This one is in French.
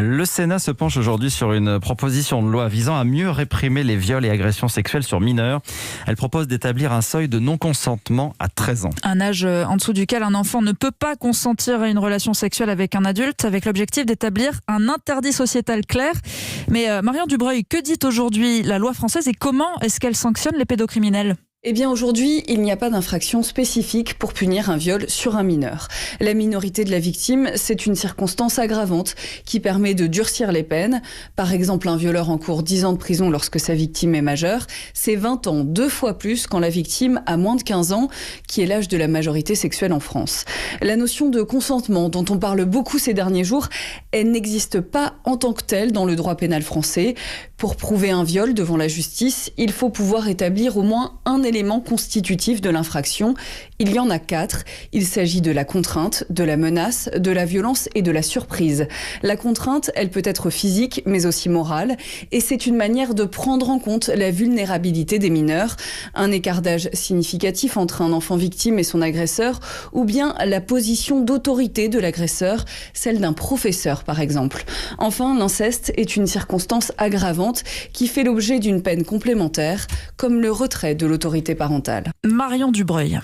Le Sénat se penche aujourd'hui sur une proposition de loi visant à mieux réprimer les viols et agressions sexuelles sur mineurs. Elle propose d'établir un seuil de non-consentement à 13 ans. Un âge en dessous duquel un enfant ne peut pas consentir à une relation sexuelle avec un adulte, avec l'objectif d'établir un interdit sociétal clair. Mais Marion Dubreuil, que dit aujourd'hui la loi française et comment est-ce qu'elle sanctionne les pédocriminels ? Eh bien aujourd'hui, il n'y a pas d'infraction spécifique pour punir un viol sur un mineur. La minorité de la victime, c'est une circonstance aggravante qui permet de durcir les peines. Par exemple, un violeur encourt 10 ans de prison lorsque sa victime est majeure. C'est 20 ans, 2 fois plus quand la victime a moins de 15 ans, qui est l'âge de la majorité sexuelle en France. La notion de consentement, dont on parle beaucoup ces derniers jours, elle n'existe pas en tant que telle dans le droit pénal français. Pour prouver un viol devant la justice, il faut pouvoir établir au moins un élément constitutif de l'infraction. Il y en a 4. Il s'agit de la contrainte, de la menace, de la violence et de la surprise. La contrainte, elle peut être physique, mais aussi morale. Et c'est une manière de prendre en compte la vulnérabilité des mineurs. Un écart d'âge significatif entre un enfant victime et son agresseur, ou bien la position d'autorité de l'agresseur, celle d'un professeur par exemple. Enfin, l'inceste est une circonstance aggravante qui fait l'objet d'une peine complémentaire, comme le retrait de l'autorité parentale. Marion Dubreuil.